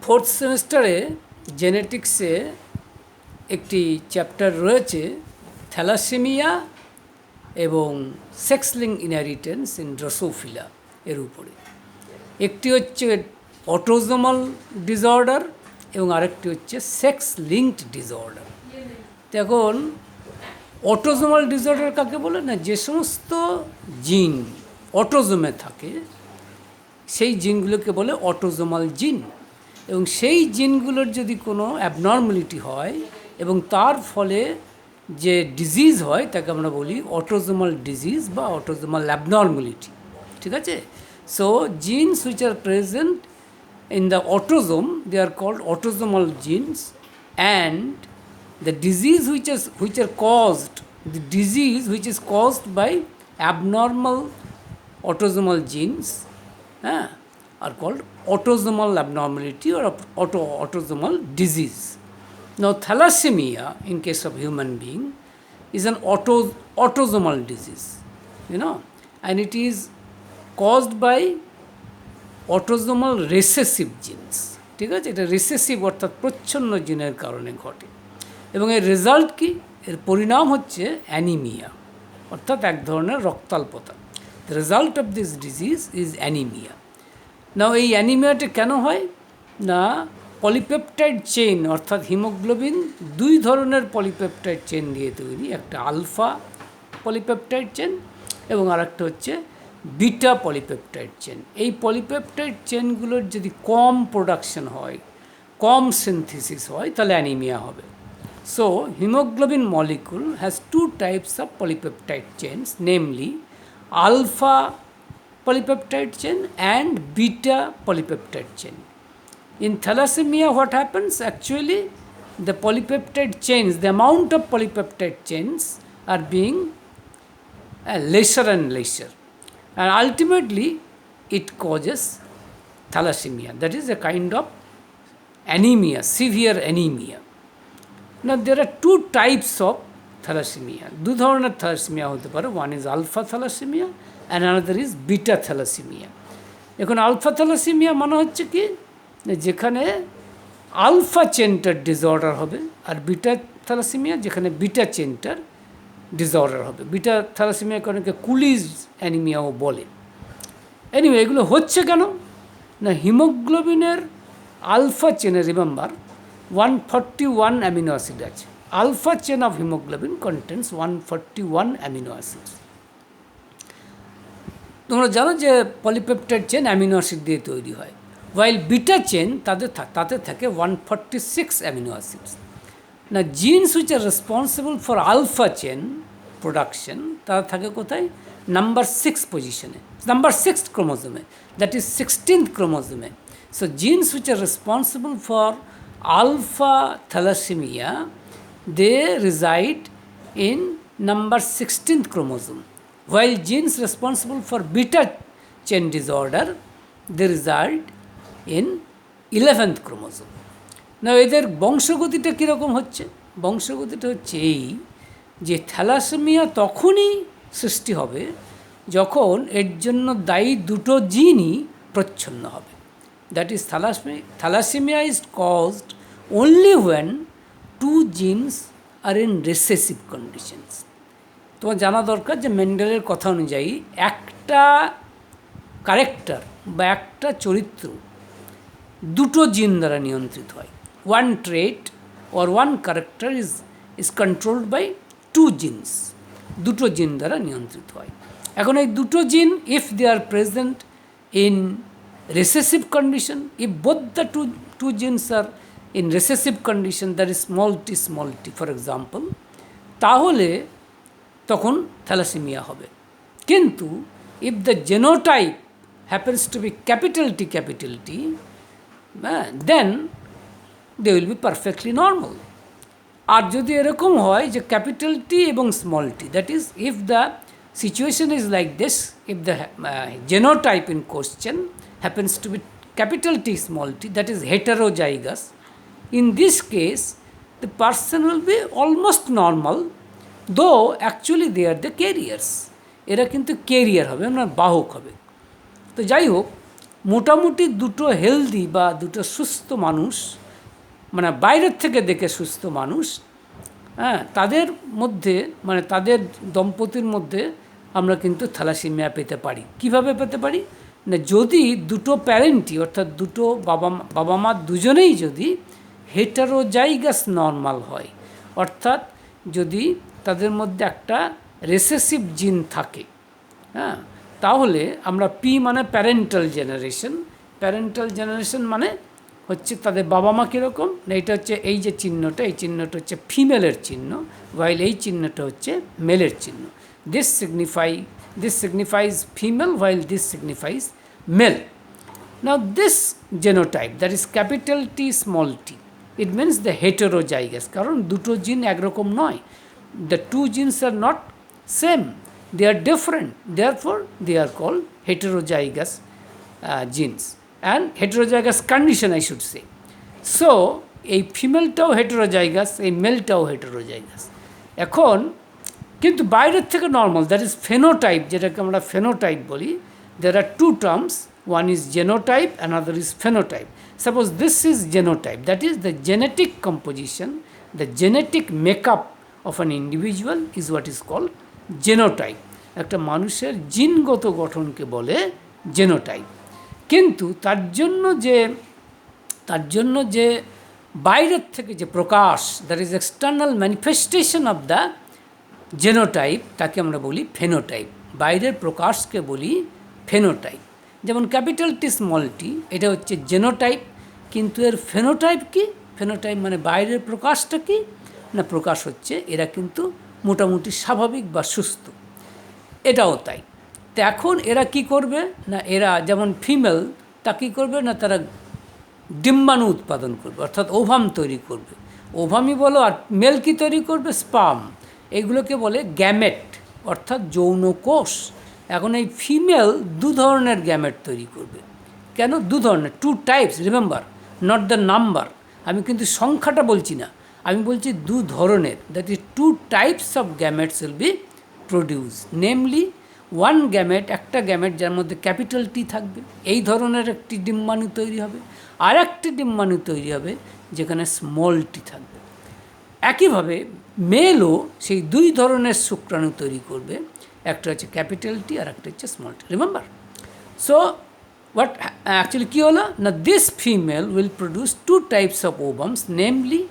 Fourth সেমিস্টারে জেনেটিক্সে একটি chapter রয়েছে থ্যালাসেমিয়া এবং sex link inheritance in Drosophila এর উপরে। একটি হচ্ছে অটোজোমাল ডিসঅর্ডার এবং আরেকটি হচ্ছে সেক্স লিঙ্কড ডিসঅর্ডার। এখন অটোজোমাল ডিসঅর্ডার কাকে বলে না, যে সমস্ত জিন অটোজোমে থাকে সেই জিনগুলোকে বলে অটোজোমাল জিন, এবং সেই জিনগুলোর যদি কোনো অ্যাবনর্মালিটি হয় এবং তার ফলে যে ডিজিজ হয় তাকে আমরা বলি অটোজোমাল ডিজিজ বা অটোজোমাল অ্যাবনর্মালিটি। ঠিক আছে? So genes which are present in the autosome, they are called autosomal genes, and the disease which are caused, the disease which is caused by abnormal autosomal genes are called autosomal abnormality or autosomal disease. Now thalassemia in case of human being is an autosomal disease, and it is caused by autosomal recessive genes. ঠিক আছে? এটা recessive অর্থাৎ প্রচ্ছন্ন জিনের কারণে ঘটে, এবং এর রেজাল্ট কি, এর পরিণাম হচ্ছে অ্যানিমিয়া, অর্থাৎ এক ধরনের রক্তাল্পতা। The result of this disease is anaemia. না এই অ্যানিমিয়াটা কেন হয় না, পলিপেপটাইড চেইন অর্থাৎ হিমোগ্লোবিন দুই ধরনের পলিপেপটাইড চেইন দিয়ে তৈরি, একটা আলফা পলিপেপটাইড চেন এবং আরেকটা হচ্ছে বিটা পলিপেপটাইড চেন। এই পলিপেপটাইড চেনগুলোর যদি কম প্রোডাকশন হয়, কম সিনথেসিস হয়, তাহলে অ্যানিমিয়া হবে। So haemoglobin molecule has two types of polypeptide chains, namely alpha polypeptide chain and beta polypeptide chain. In thalassemia, what happens? Actually, the polypeptide chains, the amount of polypeptide chains are being lesser and lesser. And ultimately, it causes thalassemia. That is a kind of anemia, severe anemia. Now, there are two types of thalassemia. দু ধরনের thalassemia হতে পারে. One is alpha thalassemia and another is beta thalassemia. এখন alpha thalassaemia মানে হচ্ছে কি, যেখানে alpha চেনটার ডিসঅর্ডার হবে, আর বিটা থ্যালাসেমিয়া যেখানে বিটা চেনটার ডিসঅর্ডার হবে। বিটা থ্যালাসেমিয়া অনেকে কুলিজ অ্যানিমিয়াও বলে। এনিওয়ে, এগুলো হচ্ছে কেন না, হিমোগ্লোবিনের আলফা চেনে, রিমেম্বার 141 অ্যামিনো অ্যাসিড আছে। Alpha chain of haemoglobin contains 141 amino acids. তোমরা জানো যে পলিপেপটাইড চেন অ্যামিনো অ্যাসিড দিয়ে তৈরি হয়, ওয়াইল বিটা চেন তাতে থাকে 146 অ্যামিনো অ্যাসিডস। না genes which are responsible for alpha chain production তারা থাকে কোথায়, নাম্বার 6 পজিশনে, নাম্বার 6 ক্রোমোজোমে, দ্যাট ইজ 16th ক্রোমোজোমে। So genes which are responsible for alpha thalassaemia they reside in number 16th chromosome, while genes responsible for beta chain disorder they reside in 11th chromosome. না এদের বংশগতিটা কীরকম হচ্ছে, বংশগতিটা হচ্ছে এই যে থ্যালাসেমিয়া তখনই সৃষ্টি হবে যখন এর জন্য দায়ী দুটো জিনই প্রচ্ছন্ন হবে। That is thalassaemia is caused only when two genes are in recessive conditions. তোমার জানা দরকার যে মেন্ডেলের কথা অনুযায়ী একটা ক্যারেক্টার বা একটা চরিত্র দুটো জিন দ্বারা নিয়ন্ত্রিত হয়। One trait or one character is controlled by two genes, দুটো জিন দ্বারা নিয়ন্ত্রিত হয়। এখন এই দুটো gene, if they are present in recessive condition, if both the two genes are in recessive condition, that is small t for example, তাহলে তখন thalassaemia হবে। কিন্তু if the genotype happens to be capital T, then they will be perfectly normal. আর যদি এরকম হয় যে capital T এবং small tea, that is if the situation is like this, if the genotype in question happens to be capital T small t, that is heterozygous, in this case the person will be almost normal, though actually they are the carriers. এরা কিন্তু career হবে, না বাহক হবে। তো যাই হোক, মোটামুটি দুটো হেলদি বা দুটো সুস্থ মানুষ, মানে বাইরের থেকে দেখে সুস্থ মানুষ, হ্যাঁ, তাদের মধ্যে, মানে তাদের দম্পতির মধ্যে আমরা কিন্তু থ্যালাসেমিয়া পেতে পারি। কিভাবে পেতে পারি? না, যদি দুটো প্যারেন্টই, অর্থাৎ দুটো বাবা মা দুজনেই যদি হেটারোজাইগাস নর্মাল হয়, অর্থাৎ যদি তাদের মধ্যে একটা রেসেসিভ জিন থাকে, হ্যাঁ, তাহলে আমরা পি মানে প্যারেন্টাল জেনারেশন মানে হচ্ছে তাদের বাবা মা কীরকম না, এটা হচ্ছে এই যে চিহ্নটা, এই চিহ্নটা হচ্ছে ফিমেলের চিহ্ন, ওয়াইল এই চিহ্নটা হচ্ছে মেলের চিহ্ন। This signifies female while this signifies male. Now this genotype, that is capital T small t, it means the heterozygous, কারণ দুটো জিন একরকম নয়, the two genes are not same, they are different, therefore they are called heterozygous genes and heterozygous condition I should say. So এই ফিমেলটাও heterozygous, এই মেলটাও heterozygous. এখন কিন্তু বাইরের থেকে নর্মাল, দ্যাট ইজ ফেনোটাইপ, যেটাকে আমরা ফেনোটাইপ বলি। There are two terms, one is genotype, another is phenotype. Suppose this is genotype, that is the genetic composition, the genetic makeup of an individual is what is called genotype. একটা মানুষের জিনগত গঠনকে বলে genotype. কিন্তু তার জন্য যে বাইরের থেকে যে প্রকাশ, that is external manifestation of the genotype, তাকে আমরা বলি ফেনোটাইপ। বাইরের প্রকাশকে বলি ফেনোটাইপ। যেমন ক্যাপিটাল টি স্মল টি, এটা হচ্ছে জেনোটাইপ, কিন্তু এর ফেনোটাইপ কি? ফেনোটাইপ মানে বাইরের প্রকাশটা কি না, প্রকাশ হচ্ছে এরা কিন্তু মোটামুটি স্বাভাবিক বা সুস্থ, এটাও তাই। তো এখন এরা কি করবে না, এরা যেমন ফিমেল, তা কী করবে না, তারা ডিম্বাণু উৎপাদন করবে, অর্থাৎ ওভাম তৈরি করবে। ওভামই বলো, আর মেল কি তৈরি করবে? স্পার্ম। এগুলোকে বলে গ্যামেট, অর্থাৎ যৌন কোষ। এখন এই ফিমেল দু ধরনের গ্যামেট তৈরি করবে। কেন দু ধরনের? Two types, remember, not the number. আমি কিন্তু সংখ্যাটা বলছি না, আমি বলছি দু ধরনের। That is two types of gametes will be produce, namely one gamete, একটা গ্যামেট যার মধ্যে ক্যাপিটাল টি থাকবে, এই ধরনের একটি ডিম্বাণু তৈরি হবে। আর একটি ডিম্বাণু তৈরি হবে যেখানে স্মল টি থাকবে। একইভাবে মেলও সেই দুই ধরনের শুক্রাণু তৈরি করবে, একটা হচ্ছে ক্যাপিটাল টি আর একটা হচ্ছে small T, remember. So what actually কী হলো না, this female will produce two types of ovums, namely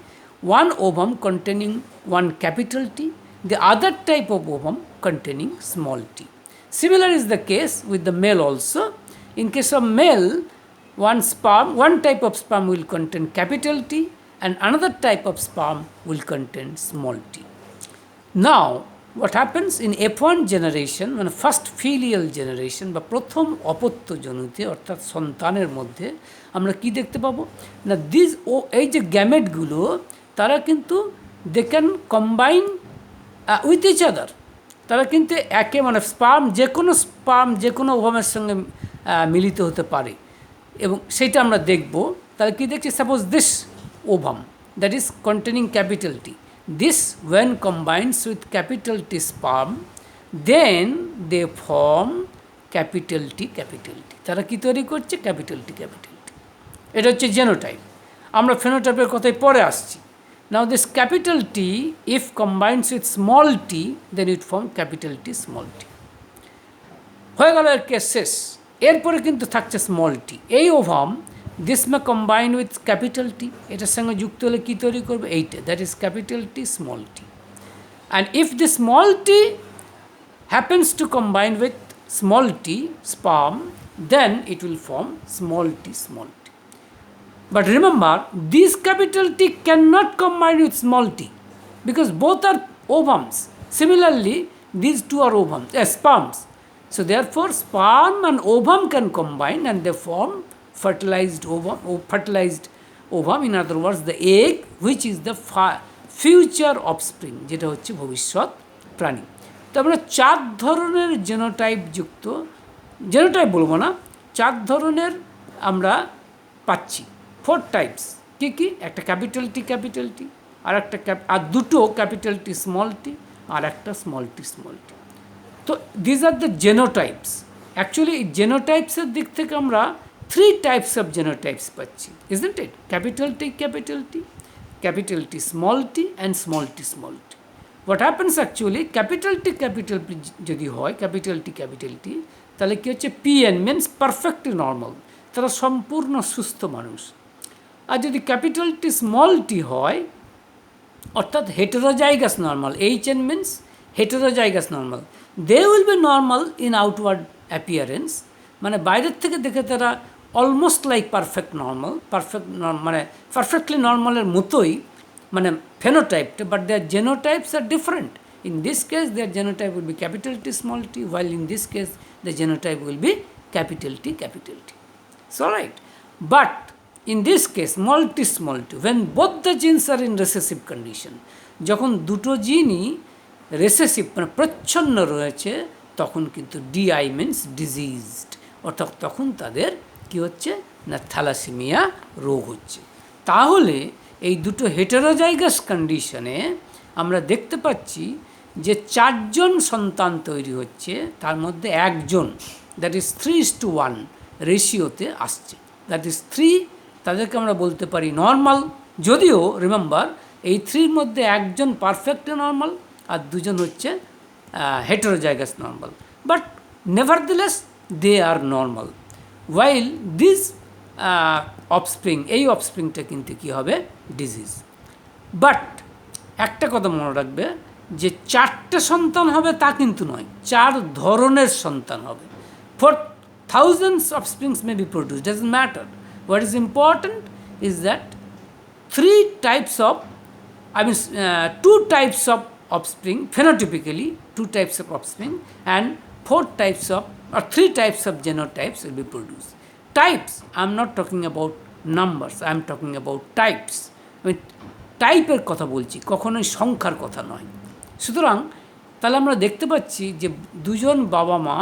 one ovum containing one capital T, the other type of ovum containing small t. Similar is the case with the male also. In case of male, one type of sperm will contain capital T and another type of sperm will contain small t. Now, what happens in F1 generation, মানে first filial generation বা প্রথম অপত্য জনিতে অর্থাৎ সন্তানের মধ্যে আমরা কি দেখতে পাবো না, এই যে গ্যামেটগুলো তারা কিন্তু they can combine with each other, তারা কিন্তু একে মানে স্পার্ম যে কোনো ওভামের সঙ্গে মিলিত হতে পারে, এবং সেটা আমরা দেখব। তাহলে কী দেখছি, suppose this ovum that is containing capital T, this when combines with capital T sperm, then they form capital T. তারা কী তৈরি করছে? Capital T. এটা হচ্ছে জেনোটাইপ। আমরা ফেনোটাইপের কথায় পরে আসছি। Now this capital T, if combines with small t, then it forms capital T small t. হয়ে গেল এর কেস শেষ। এরপরে কিন্তু থাকছে স্মল টি। এই ovum this may combine with capital T, এটার সঙ্গে যুক্ত হলে কী তৈরি করবে? এইটা, that is capital T small T. And if the small T happens to combine with small T sperm, then it will form small T. But remember, this capital T cannot combine with small t because both are ovums. Similarly, these two are ovums, sperms. So therefore, sperm and ovum can combine and they form fertilized ovum. In other words, the egg, which is the future offspring, যেটা হচ্ছে ভবিষ্যৎ প্রাণী। তো আমরা চার ধরনের genotype বলবো না, চার ধরনের আমরা পাচ্ছি। 4 টাইপস। কি? একটা ক্যাপিটাল টি, আর দুটো ক্যাপিটাল টি স্মল টি, আর একটা স্মল টি। তো দিজ আর দ্য জেনোটাইপস। অ্যাকচুয়ালি জেনোটাইপসের দিক থেকে আমরা 3 টাইপস অফ জেনোটাইপস পাচ্ছি, isn't it? Capital T, capital T small T and small tea small T. What happens actually capital T যদি হয়, ক্যাপিটাল টি, তাহলে কী হচ্ছে, পিএন মিনস পারফেক্টলি নর্মাল, তারা সম্পূর্ণ সুস্থ মানুষ। আর যদি ক্যাপিটাল টি স্মল টি হয়, অর্থাৎ heterozygous normal, H N means heterozygous normal, they will be normal in outward appearance, মানে বাইরের থেকে দেখে তারা অলমোস্ট লাইক মানে পারফেক্টলি নর্মালের মতোই, মানে ফেনোটাইপটা, but their genotypes are different. In this case their genotype will be capital T small T, while in this case the genotype will be capital T. So right, but in this case small t, when both the genes are in recessive condition, যখন দুটো জিনই recessive মানে প্রচ্ছন্ন রয়েছে, তখন কিন্তু DI means diseased, অর্থাৎ তখন তাদের কি হচ্ছে না থ্যালাসেমিয়া রোগ হচ্ছে। তাহলে এই দুটো হেটেরোজাইগাস কন্ডিশনে আমরা দেখতে পাচ্ছি যে 4 জন সন্তান তৈরি হচ্ছে, তার মধ্যে একজন, দ্যাট ইজ 3:1 রেশিওতে আসছে, দ্যাট ইজ 3, তাদেরকে আমরা বলতে পারি নর্মাল। যদিও রিমেম্বার এই 3-র মধ্যে একজন পারফেক্টলি নর্মাল আর 2 জন হচ্ছে heterozygous normal, but nevertheless they are normal, while this offspring, এই অফস্প্রিংটা কিন্তু কী হবে, ডিজিজ। বাট একটা কথা মনে রাখবে যে 4টে সন্তান হবে তা কিন্তু নয়, 4 ধরনের সন্তান হবে। For thousands of springs may be produce, doesn't matter. What is important is that 3 types of, 2 types of offspring, phenotypically 2 types of offspring, and 4 types of, or 3 types of genotypes will be produced. Types, I am not talking about numbers, I am talking about types. টাইপের কথা বলছি, কখনোই সংখ্যার কথা নয়। সুতরাং তাহলে আমরা দেখতে পাচ্ছি যে 2 জন বাবা মা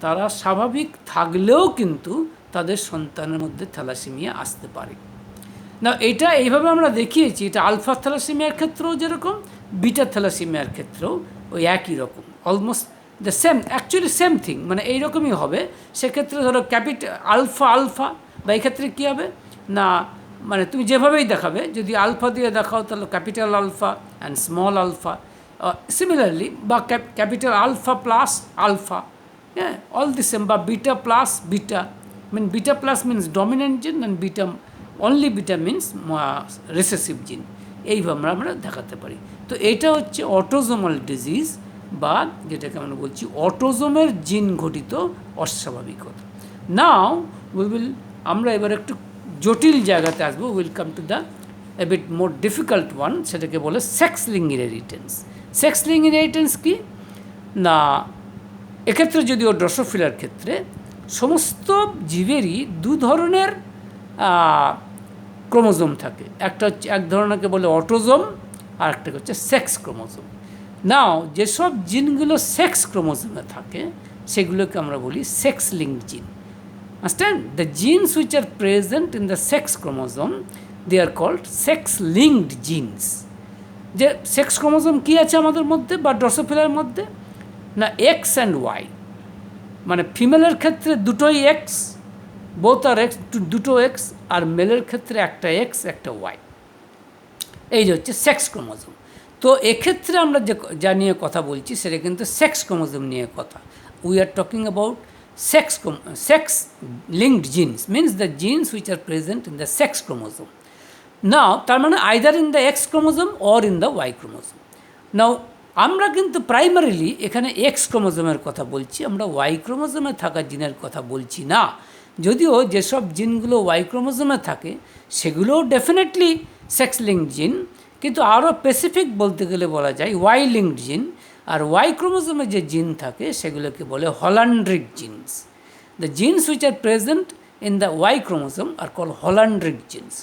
তারা স্বাভাবিক থাকলেও কিন্তু তাদের সন্তানের মধ্যে থ্যালাসেমিয়া আসতে পারে না। এটা এইভাবে আমরা দেখিয়েছি, এটা আলফা থ্যালাসেমিয়ার ক্ষেত্রেও যেরকম, বিটা থ্যালাসেমিয়ার ক্ষেত্রেও ওই একই রকম, almost the same, actually same thing, মানে এইরকমই হবে। সেক্ষেত্রে ধরো আলফা বা এই ক্ষেত্রে কী হবে না, মানে তুমি যেভাবেই দেখাবে, যদি আলফা দিয়ে দেখাও তাহলে capital alpha and small alpha, similarly, বা ক্যাপিটাল আলফা প্লাস আলফা, হ্যাঁ, অল দি সেম, বা beta plus beta, beta plus means dominant gene and beta, only beta means recessive gene, এইভাবে আমরা দেখাতে পারি। তো এটা হচ্ছে অটোজোমাল ডিজিজ, বা যেটাকে আমরা বলছি অটোজোমের জিন ঘটিত অস্বাভাবিকতা। নাও আমরা এবার একটু জটিল জায়গাতে আসবো, will come to the a bit more difficult one, সেটাকে বলে sex link inheritance. Sex link inheritance কি না, এক্ষেত্রে যদিও ড্রসোফিলার ক্ষেত্রে সমস্ত জীবেরই 2 ধরনের ক্রোমোজোম থাকে, একটা হচ্ছে এক ধরনেরকে বলে অটোজোম, আর একটা হচ্ছে সেক্স ক্রোমোজোম। নাও যেসব জিনগুলো সেক্স ক্রোমোজোমে থাকে সেগুলোকে আমরা বলি সেক্স লিঙ্ক জিন। Understand? The genes which are present in the sex chromosome, they are called sex-linked genes. যে সেক্স ক্রোমোজোম কী আছে আমাদের মধ্যে বা ড্রসোফিলার মধ্যে না, এক্স অ্যান্ড ওয়াই, মানে ফিমেলের ক্ষেত্রে দুটোই এক্স, বোথ আর এক্স, দুটো এক্স, আর মেলের ক্ষেত্রে একটা এক্স একটা ওয়াই, এই যে হচ্ছে সেক্স ক্রোমোজোম। তো এক্ষেত্রে আমরা যা নিয়ে কথা বলছি সেটা কিন্তু সেক্স ক্রোমোজোম নিয়ে কথা। We are talking about sex-linked genes, means the genes which are present in the sex chromosome. Now, তার মানে either in the X chromosome or in the Y chromosome. Now, আমরা কিন্তু প্রাইমারিলি এখানে x ক্রোমোজোমের কথা বলছি, আমরা ওয়াই ক্রোমোজোমে থাকা জিনের কথা বলছি না। যদিও যেসব জিনগুলো ওয়াই ক্রোমোজোমে থাকে সেগুলোও ডেফিনেটলি সেক্স লিঙ্কড জিন, কিন্তু আরও স্পেসিফিক বলতে গেলে বলা যায় ওয়াই লিঙ্কড জিন। আর ওয়াই ক্রোমোজোমে যে জিন থাকে সেগুলোকে বলে holandric genes. The genes which are present in the Y chromosome are call holandric genes.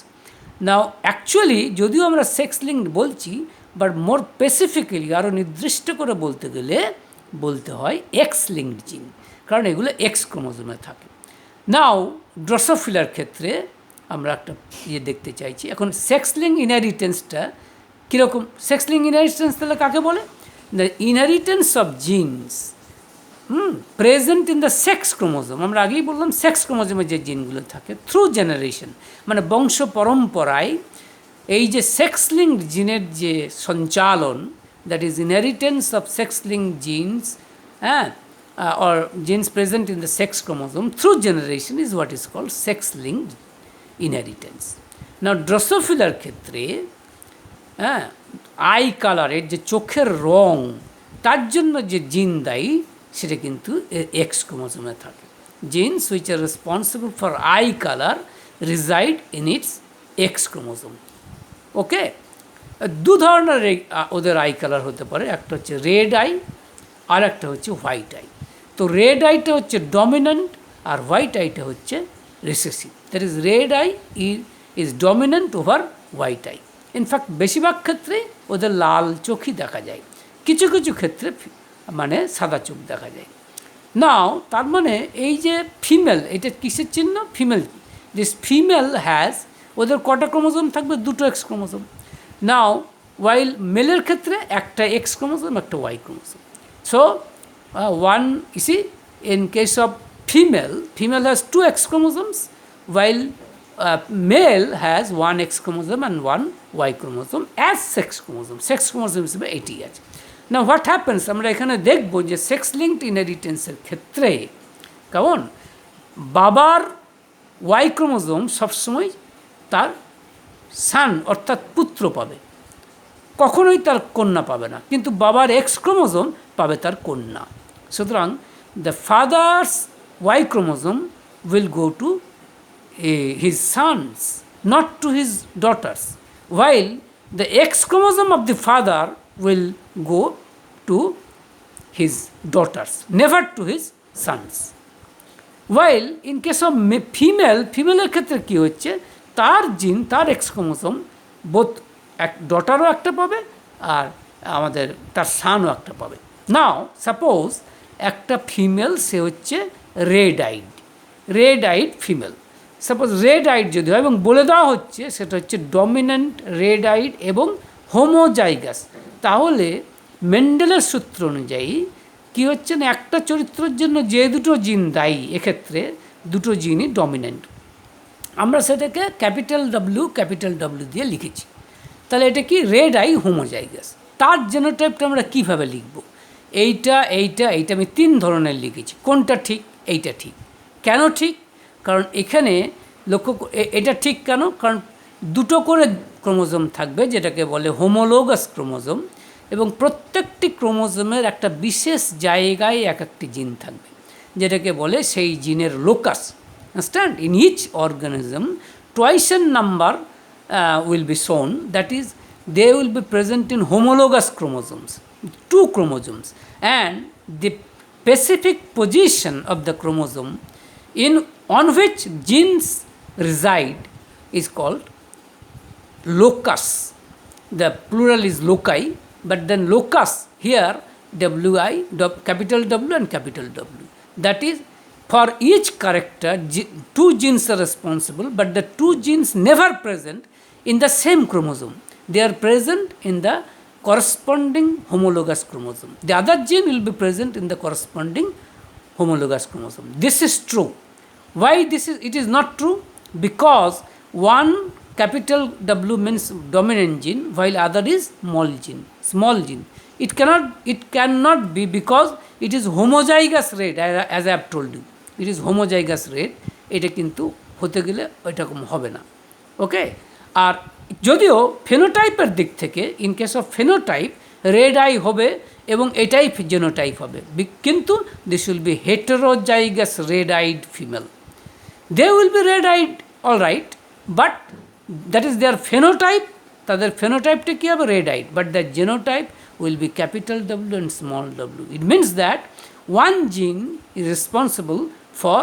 Now actually যদিও আমরা সেক্স লিঙ্কড বলছি, বাট মোর স্পেসিফিক্যালি আরও নির্দিষ্ট করে বলতে গেলে বলতে হয় এক্স লিঙ্কড জিন, কারণ এগুলো এক্স ক্রোমোজোমে থাকে। নাও ড্রসোফিলার ক্ষেত্রে আমরা একটা দেখতে চাইছি এখন, সেক্স লিঙ্ক ইনহেরিটেন্সটা কীরকম। সেক্স লিঙ্ক ইনহেরিটেন্স তাহলে কাকে বলে? The inheritance of genes present in the sex chromosome, আমরা আগেই বললাম সেক্স ক্রোমোজোমে যে জিনগুলো থাকে, থ্রু জেনারেশন মানে বংশ পরম্পরায় এই যে সেক্স লিঙ্কড জিনের যে সঞ্চালন, that is inheritance of sex linked genes, হ্যাঁ, or genes present in the sex chromosome through generation is what is called sex linked inheritance. Now Drosophila ক্ষেত্রে হ্যাঁ আই কালারের যে চোখের রং তার জন্য যে জিন দায়ী সেটা কিন্তু এক্স ক্রোমোজোমে থাকে। Genes which are responsible for eye colour reside in its X chromosome. Okay, দু ধরনের ওদের আই কালার হতে পারে, একটা হচ্ছে রেড আই আর একটা হচ্ছে হোয়াইট আই। তো রেড আইটা হচ্ছে ডমিন্যান্ট আর হোয়াইট আইটা হচ্ছে recessive. That is red eye is dominant over white I. In fact বেশিরভাগ ক্ষেত্রে ওদের লাল চোখই দেখা যায়, কিছু কিছু ক্ষেত্রে মানে সাদা চোখ দেখা যায়। নাও তার মানে এই যে ফিমেল, এটা কিসের চিহ্ন? ফিমেল। দিস ফিমেল হ্যাজ, ওদের কটা ক্রোমোজোম থাকবে? দুটো এক্স ক্রোমোজোম। নাও ওয়াইল মেলের ক্ষেত্রে একটা এক্স ক্রোমোজোম, একটা Y chromosome. So one, you see, in case of female has two X chromosomes, while male has one X chromosome and one Y chromosome as sex chromosome. Sex chromosome হিসেবে এটি আছে। Now what happens, আমরা এখানে দেখব যে sex linked ইনহেরিটেন্সের ক্ষেত্রে কেমন বাবার ওয়াই ক্রোমোজোম সবসময় তার সান অর্থাৎ পুত্র পাবে, কখনোই তার কন্যা পাবে না, কিন্তু বাবার এক্স ক্রোমোজোম পাবে তার কন্যা। সুতরাং the father's Y chromosome will go to his sons, not to his daughters, while the X chromosome of the father will go to his daughters, never to his sons. While in case of ফিমেলের ক্ষেত্রে কী হচ্ছে, তার জিন, তার x chromosome both এক ডটারও একটা পাবে আর আমাদের তার সানও একটা পাবে। নাও সাপোজ একটা ফিমেল, সে হচ্ছে red eyed female. Suppose red eyed যদি হয় এবং বলে দেওয়া হচ্ছে সেটা হচ্ছে ডমিন্যান্ট রেড আইড এবং হোমোজাইগাস, তাহলে মেন্ডেলের সূত্র অনুযায়ী কী হচ্ছে না, একটা চরিত্রের জন্য যে দুটো জিন দায়ী, এক্ষেত্রে দুটো জিনই ডমিন্যান্ট। আমরা সেটাকে ক্যাপিটাল ডাব্লিউ দিয়ে লিখেছি। তাহলে এটা কি? Red eye homozygous. তার জেনোটাইপটা আমরা কীভাবে লিখব? এইটা আমি তিন ধরনের লিখেছি। কোনটা ঠিক? এইটা ঠিক। কেন ঠিক? কারণ এখানে এটা ঠিক কেন? কারণ দুটো করে ক্রোমোজোম থাকবে, যেটাকে বলে হোমোলোগাস ক্রোমোজোম, এবং প্রত্যেকটি ক্রোমোজোমের একটা বিশেষ জায়গায় এক একটি জিন থাকবে, যেটাকে বলে সেই জিনের locus. Understand? In each organism twice a number will be shown, that is they will be present in homologous chromosomes, two chromosomes, and the specific position of the chromosome on which genes reside is called locus. The plural is loci, but then locus here capital W and capital W. That is, for each character, two genes are responsible, but the two genes never present in the same chromosome. They are present in the corresponding homologous chromosome. The other gene will be present in the corresponding homologous chromosome. This is true. Why it is not true? Because one capital W means dominant gene, while other is small gene. It cannot be, because it is homozygous rate, as I have told you. It is homozygous rate. এটা কিন্তু হতে গেলে ওইরকম হবে না। ওকে, আর যদিও ফেনোটাইপের দিক থেকে, in case of phenotype, red eye হবে এবং এটাই জেনোটাইপ হবে, কিন্তু this will be heterozygous red eyed female. They will be red eyed all right, but that is their phenotype. তাদের ফেনোটাইপটা কী হবে? Red eyed, but the genotype will be capital W and small w. It means that one gene is responsible for,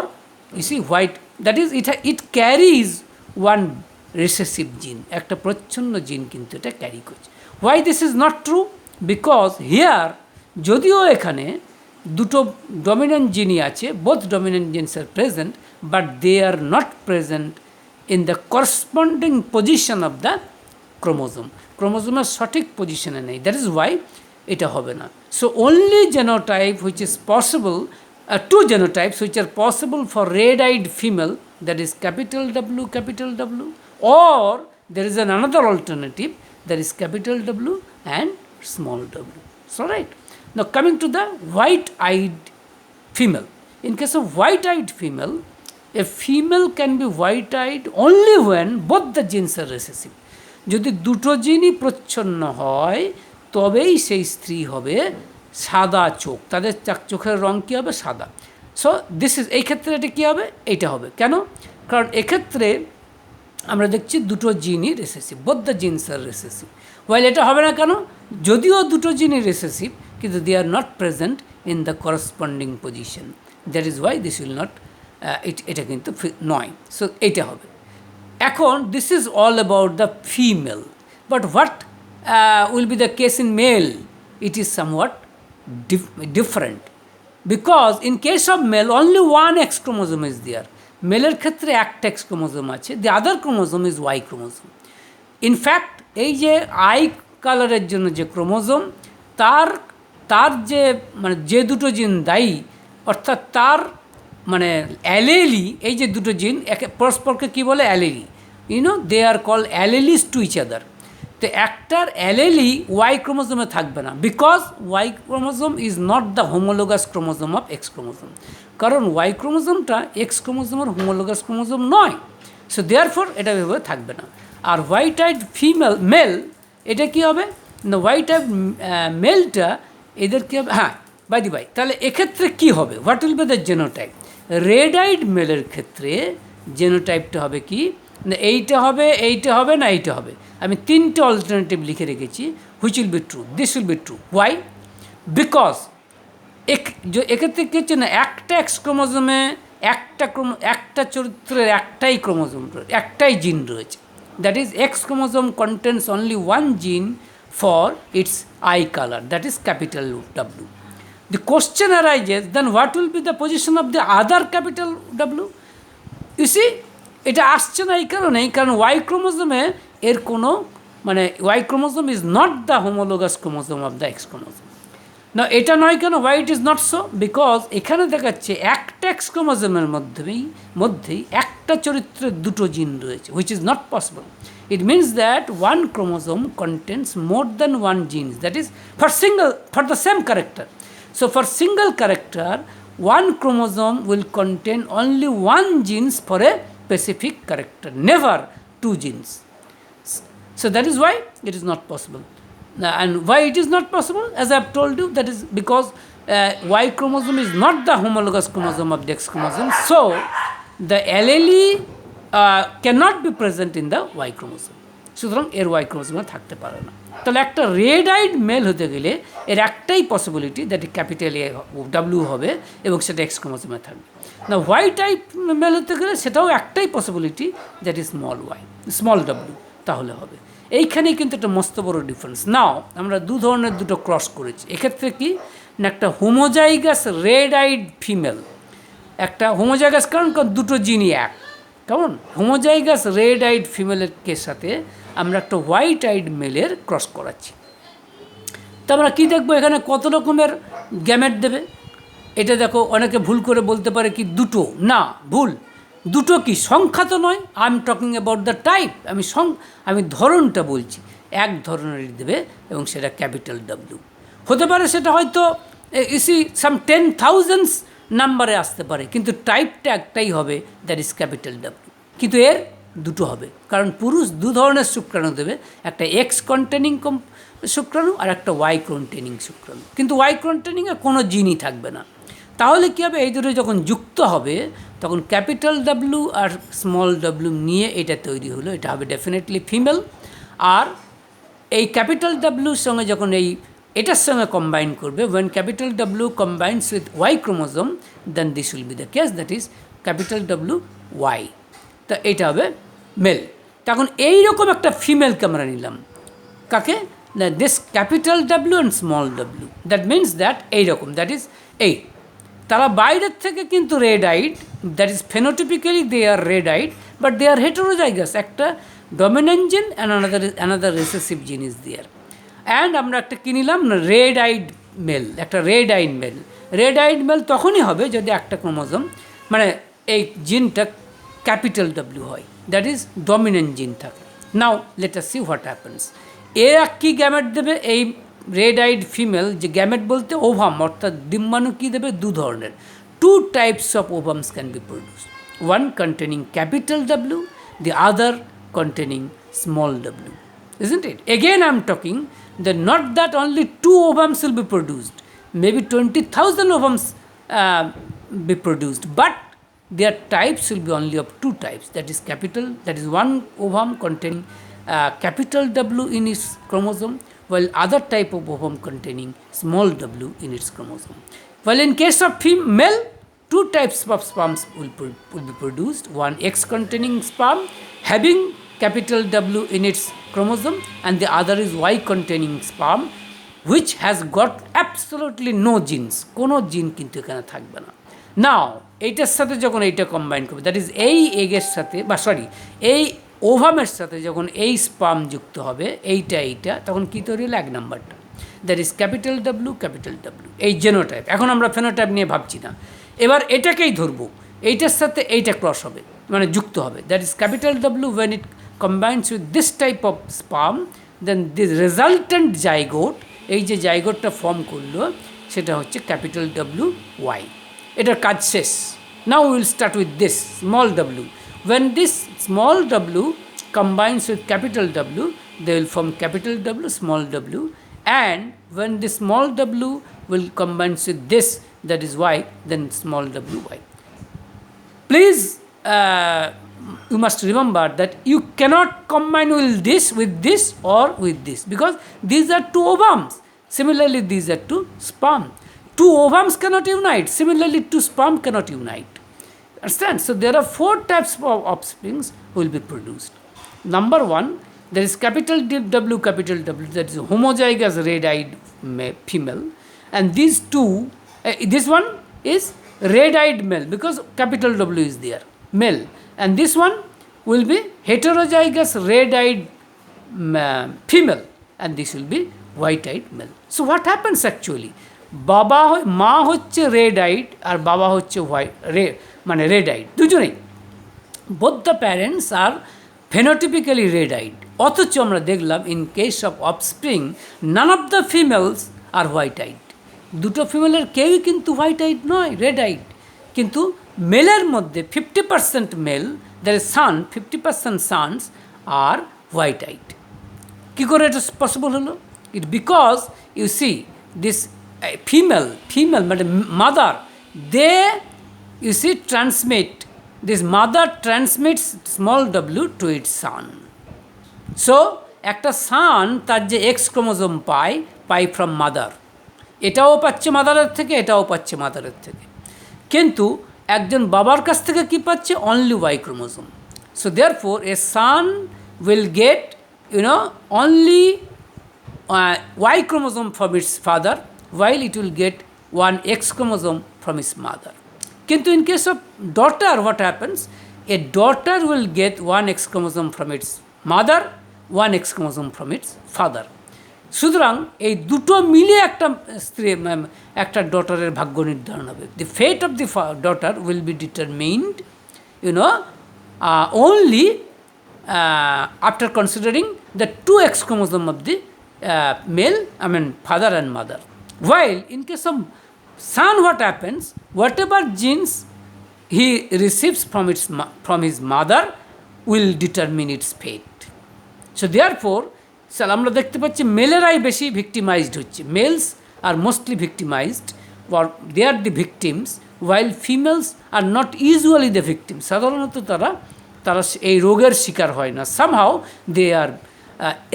you see, white, that is it carries one recessive gene, একটা প্রচ্ছন্ন জিন কিন্তু এটা carry করছে। Why this is not true? Because here যদিও এখানে দুটো dominant জিনই আছে, both dominant genes are present, but they are not present in the corresponding position of the chromosome. ক্রোমোজোমের সঠিক পজিশনে নেই। দ্যাট ইজ ওয়াই এটা হবে না। So only genotype which is possible, two genotypes which are possible for red-eyed female, that is capital W, or there is another alternative, that is capital W and small w. So right. Now coming to the white-eyed female. In case of white-eyed female, a female can be white-eyed only when both the genes are recessive. যদি দুটো জিনই প্রচ্ছন্ন হয় তবেই সেই স্ত্রী হবে সাদা চোখ, তাদের চোখের রং কী হবে? সাদা। সো দিস ইজ, এই ক্ষেত্রে এটা কী হবে? এইটা হবে। কেন? কারণ এক্ষেত্রে আমরা দেখছি দুটো জিনই recessive, both the genes are recessive. While এটা হবে না কেন? যদিও দুটো জিনই রেসেসিভ, কিন্তু they are not present in the corresponding position, that is why this will not, এটা কিন্তু নয়। সো এইটা হবে। এখন this is all about the female, but what will be the case in male? It is somewhat different, because in case of male only one X chromosome is there. মেলের ক্ষেত্রে একটা X chromosome আছে, the other chromosome is Y chromosome. In fact এই যে I কালারের জন্য যে chromosome, তার যে মানে যে দুটো জিন দায়ী, অর্থাৎ তার মানে অ্যালেলি, এই যে দুটো জিন একে পরস্পরকে কী বলে? অ্যালেলি। দে আর কল অ্যালেলিস টু ইচ আদার। তো একটার অ্যালেলি ওয়াই ক্রোমোজোমে থাকবে না, because Y chromosome is not the homologous chromosome of x chromosome, কারণ ওয়াই ক্রোমোজোমটা এক্স ক্রোমোজোমের হোমোলোগাস ক্রোমোজোম নয়। সো দেয়ারফর এটা এভাবে থাকবে না। আর হোয়াইট আইড ফিমেল মেল, এটা কী হবে? না হোয়াইট আইড মেলটা এদের কী হবে? হ্যাঁ, বাই দি বাই, তাহলে এক্ষেত্রে কী হবে? What will be the genotype? Red eyed মেলের ক্ষেত্রে জেনোটাইপটা হবে কি না এইটা হবে, এইটা হবে না এইটা হবে। আমি তিনটে অল্টারনেটিভ লিখে রেখেছি, which will be true, this will be true. Why? Because এক্ষেত্রে কী হচ্ছে না, একটা এক্স ক্রোমোজোমে একটা চরিত্রের একটাই ক্রোমোজোম, একটাই জিন রয়েছে, that is X chromosome contains only one gene for its eye colour, that is capital W. The question arises, then what will be the position of the other capital W? You see, এটা আসছে না এই কারণেই, কারণ Y ক্রোমোজোমে এর কোনো মানে Y chromosome is not the homologous chromosome of the X chromosome. না এটা নয় কেন? Why it is not so? Because এখানে দেখাচ্ছে একটা এক্স ক্রোমোজোমের মধ্যেই একটা চরিত্রের দুটো জিন রয়েছে, which is not possible. It means that one chromosome contains more than one gene, that is for the same character. So for single character, one chromosome will contain only one genes for a specific character, never two genes. So that is why it is not possible. And why it is not possible? As I have told you, that is because Y chromosome is not the homologous chromosome of the X chromosome. So the allele cannot be present in the Y chromosome. সুতরাং এর Y ক্রোমোজোমে থাকতে পারে না। তাহলে একটা red eyed mail হতে গেলে এর একটাই পসিবিলিটি, দ্যাট ক্যাপিটাল W হবে এবং সেটা এক্স ক্রোমোজোমে থাকবে। না হোয়াইট আইড মেল হতে গেলে সেটাও একটাই possibility, that is small W, তাহলে হবে। এইখানেই কিন্তু একটা মস্ত বড় ডিফারেন্স। নাও আমরা দুটো ক্রস করেছি। এক্ষেত্রে কি না একটা হোমোজাইগাস রেড আইড ফিমেল, একটা হোমোজাইগাস কারণ দুটো জিনই এক, কেমন? হোমোজাইগাস রেড আইড ফিমেলের সাথে আমরা একটা হোয়াইট আইড মেলের ক্রস করাচ্ছি। তো আমরা কী দেখবো এখানে কত রকমের গ্যামেট দেবে? এটা দেখো, অনেকে ভুল করে বলতে পারে কি দুটো, না ভুল, দুটো কি সংখ্যা তো নয়, I am talking about the type, আমি ধরনটা বলছি। এক ধরনেরই দেবে এবং সেটা ক্যাপিটাল W হতে পারে, সেটা হয়তো ইসি সাম 10,000 নাম্বারে আসতে পারে, কিন্তু টাইপটা একটাই হবে, দ্যাট ইজ ক্যাপিটাল W। কিন্তু এর দুটো হবে, কারণ পুরুষ দু ধরনের শুক্রাণু দেবে, একটা এক্স কন্টেনিং শুক্রাণু আর একটা ওয়াই কন্টেনিং শুক্রাণু, কিন্তু ওয়াই কন্টেনিংয়ে কোনো জিনই থাকবে না। তাহলে কী হবে? এই দুটো যখন যুক্ত হবে তখন ক্যাপিটাল W আর স্মল W নিয়ে এটা তৈরি হলো, এটা হবে ডেফিনেটলি ফিমেল। আর এই ক্যাপিটাল Wর সঙ্গে যখন এটার সঙ্গে কম্বাইন করবে, when capital W combines with Y chromosome, then this will be the case, that is capital W Y. তা এটা হবে মেল। তখন এইরকম একটা ফিমেলকে আমরা নিলাম, কাকে? This capital W and small W, that means that এইরকম, দ্যাট ইজ তারা বাইরের থেকে কিন্তু red eyed, that is phenotypically they are red eyed, but they are heterozygous, একটা dominant gene and another recessive gene is there. And আমরা একটা কী নিলাম না, রেড আইড মেল, একটা red eyed male. Red eyed male তখনই হবে যদি একটা ক্রোমোজোম মানে এই জিনটা ক্যাপিটাল ডব্লিউ হয়, দ্যাট ইজ ডমিনেন্ট জিন থাকে। Now let us see what happens. এরা কী গ্যামেট দেবে? এই রেড আইড ফিমেল যে গ্যামেট বলতে ওভাম অর্থাৎ ডিম্বাণু কী দেবে? দু ধরনের, two types of ovums can be produced, one containing capital W, the other containing small w. Isn't it? Again I am talking that not that only 2 ovums will be produced, maybe 20,000 ovums be produced, but their types will be only of 2 types, that is capital, that is one ovum containing capital W in its chromosome, while other type of ovum containing small w in its chromosome. While in case of female, 2 types of sperms will be produced, one X containing sperm having capital W in its chromosome, and the other is Y containing sperm which has got absolutely no genes, কোনো জিন কিন্তু এখানে থাকবে না। নাও এইটার সাথে যখন এইটা কম্বাইন করবে, দ্যাট ইজ এই এগের সাথে বা সরি এই ওভামের সাথে যখন এই স্পার্ম যুক্ত হবে এইটা তখন কী তৈরি হলো? 1 নাম্বারটা, দ্যাট ইজ ক্যাপিটাল ডব্লিউ, এই জেনোটাইপ। এখন আমরা ফেনোটাইপ নিয়ে ভাবছি না, এবার এটাকেই ধরবো, এইটার সাথে এইটা ক্রস হবে মানে যুক্ত হবে, that is capital W when it combines with this type of sperm, then this resultant zygote, এই যে জাইগোটটা ফর্ম করলো সেটা হচ্ছে ক্যাপিটাল ডব্লিউ ওয়াই। এটার কাজ শেষ। Now will start with this small W, when this small w combines with capital W, they will form capital W, small w, and when the small w will combine with this, that is y, then small w y. Please, you must remember that you cannot combine with this or with this, because these are 2 ovums. Similarly, these are 2 sperm. 2 ovums cannot unite. Similarly, 2 sperm cannot unite. Understand? So there are 4 types of offsprings will be produced. Number 1, there is capital W, that is homozygous red-eyed female, and these 2, this one is red-eyed male because capital W is there, male, and this one will be heterozygous red-eyed female, and this will be white-eyed male. So what happens actually? মা হচ্ছে red I'd আর বাবা হচ্ছে মানে red eyed, দুজনেই, both the parents are phenotypically red eyed. অথচ আমরা দেখলাম in case of offspring none of the females are white eyed, দুটো ফিমেলের কেউই কিন্তু হোয়াইট আইড নয়, রেড আইড। কিন্তু মেলের মধ্যে 50% male, there is son, 50% sons are white eyed. কী করে এটা পসিবল হলো? It because you see this female মানে mother, they you see transmit, this mother transmits small w to its son. So একটা সান তার যে এক্স ক্রোমোজোম পায় from mother, এটাও পাচ্ছে মাদারের থেকে, এটাও পাচ্ছে মাদারের থেকে, কিন্তু একজন বাবার কাছ থেকে কী পাচ্ছে? Only Y chromosome. So therefore a son will get only Y chromosome from its father, while it will get 1 X chromosome from its mother. Kintu in case of daughter, what happens? A daughter will get 1 X chromosome from its mother, 1 X chromosome from its father. সুতরাং এই দুটো মিলে একটা ডটারের ভাগ্য নির্ধারণ হবে। The fate of the daughter will be determined, only after considering the 2 X chromosome of the male, father and mother. While in case of son, what happens? Whatever genes he receives from his mother will determine its fate. So therefore, আমরা দেখতে পাচ্ছি মেলেরাই বেশি victimised হচ্ছে। Males are mostly victimised, or they are the victims, while females are not usually the victims. সাধারণত তারা এই রোগের শিকার হয় না। somehow they are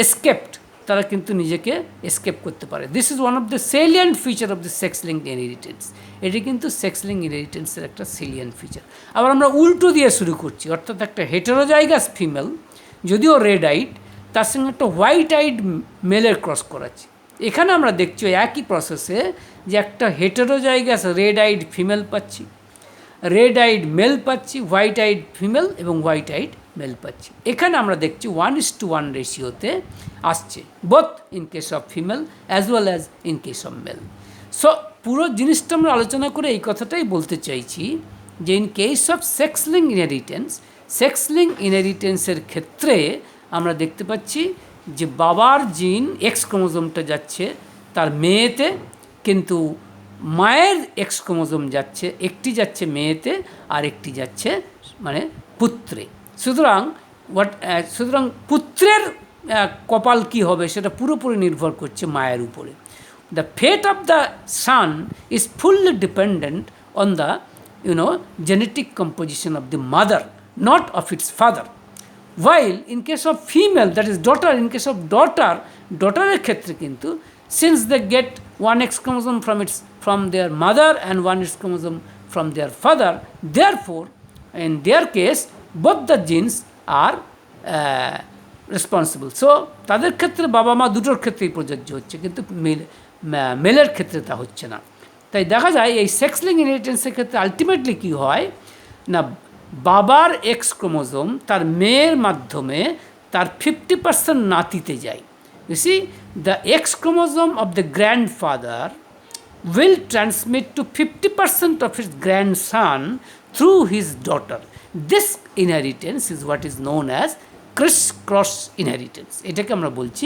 escaped, তারা কিন্তু নিজেকে এসকেপ করতে পারে। This is one of the সেলিয়েন্ট feature of the sex linked inheritance. এটি কিন্তু সেক্স লিঙ্কড ইনহেরিটেন্সের একটা সেলিয়েন্ট ফিচার। আবার আমরা উল্টো দিয়ে শুরু করছি, অর্থাৎ একটা হেটেরোজাইগাস ফিমেল যদিও রেড আইড, তার সঙ্গে একটা হোয়াইট আইড মেলের ক্রস করাচ্ছি। এখানে আমরা দেখছি একই প্রসেসে যে একটা হেটেরোজাইগাস রেড আইড ফিমেল পাচ্ছি, রেড আইড মেল পাচ্ছি, হোয়াইট আইড ফিমেল এবং হোয়াইট আইড মেল পাচ্ছি। এখানে আমরা দেখছি 1:1 রেশিওতে আসছে, both in case of female as well as in case of male. So পুরো জিনিসটা আমরা আলোচনা করে এই কথাটাই বলতে চাইছি যে ইন কেস অফ সেক্সলিং ইনহেরিটেন্সের ক্ষেত্রে আমরা দেখতে পাচ্ছি যে বাবার জিন এক্স ক্রোমোজোমটা যাচ্ছে তার মেয়েতে, কিন্তু মায়ের এক্স ক্রোমোজোম যাচ্ছে, একটি যাচ্ছে মেয়েতে আর একটি যাচ্ছে মানে পুত্রে। সুতরাং পুত্রের কপাল কী হবে সেটা পুরোপুরি নির্ভর করছে মায়ের উপরে। The fate of the son is fully dependent on the genetic composition of the mother, not of its father. While in case of female, that is daughter, in case of daughter ক্ষেত্রে কিন্তু since they get one X chromosome from their mother and one X chromosome from their father, therefore in their case both the genes are responsible. So তাদের ক্ষেত্রে বাবা মা দুটোর ক্ষেত্রেই প্রযোজ্য হচ্ছে, কিন্তু মেলের ক্ষেত্রে তা হচ্ছে না। তাই দেখা যায় এই সেক্সলিং ইনহেরিটেন্সের ক্ষেত্রে আলটিমেটলি কী হয় না, বাবার এক্স ক্রোমোজোম তার মেয়ের মাধ্যমে তার 50% নাতিতে যায়। You see, the X chromosome of the grandfather will transmit to 50% of his grandson through his daughter. This inheritance is what is known as criss-cross inheritance. এটাকে আমরা বলছি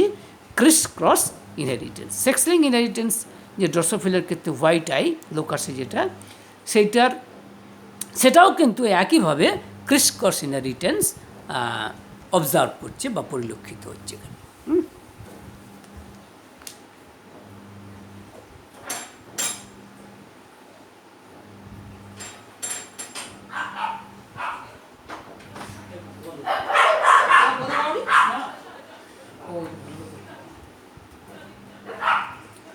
criss-cross inheritance. সেক্সলিং ইনহেরিটেন্স যে ড্রসোফিলের ক্ষেত্রে হোয়াইট আই লোকাসে যেটা, সেটাও কিন্তু একইভাবে criss-cross inheritance observe করছে বা পরিলক্ষিত হচ্ছে।